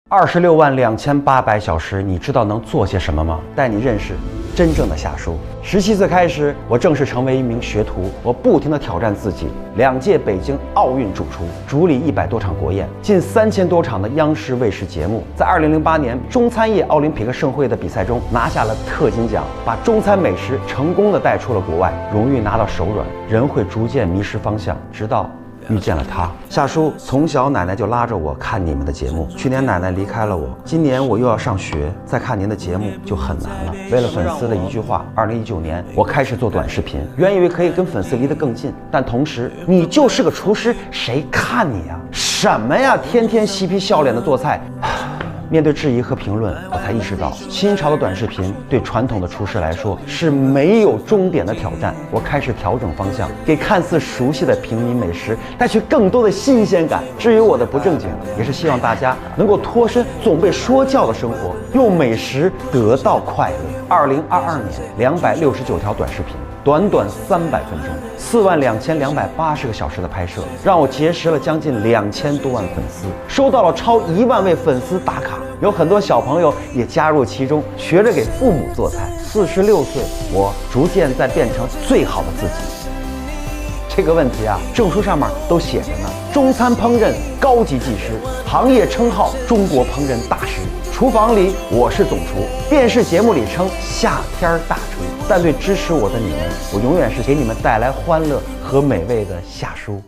262800小时，你知道能做些什么吗？带你认识真正的夏叔。17岁开始，我正式成为一名学徒，我不停地挑战自己。2届北京奥运主厨，主理100多场国宴，近3000多场的央视卫视节目。在2008年中餐业奥林匹克盛会的比赛中，拿下了特金奖，把中餐美食成功地带出了国外，荣誉拿到手软，人会逐渐迷失方向，直到遇见了他。夏叔从小奶奶就拉着我看你们的节目，去年奶奶离开了我，今年我又要上学，再看您的节目就很难了。为了粉丝的一句话，2019年我开始做短视频，原以为可以跟粉丝离得更近，但同时你就是个厨师，谁看你呀？什么呀，天天嬉皮笑脸的做菜。面对质疑和评论，我才意识到新潮的短视频对传统的厨师来说是没有终点的挑战。我开始调整方向，给看似熟悉的平民美食带去更多的新鲜感。至于我的不正经，也是希望大家能够脱身总被说教的生活，用美食得到快乐。2022年269条短视频，短短300分钟，42280个小时的拍摄，让我结识了将近2000多万粉丝，收到了超1万位粉丝打卡，有很多小朋友也加入其中，学着给父母做菜。46岁，我逐渐在变成最好的自己。这个问题啊，证书上面都写着呢，中餐烹饪高级技师，行业称号中国烹饪大师。厨房里我是总厨，电视节目里称夏天大厨。但对支持我的你们，我永远是给你们带来欢乐和美味的夏叔。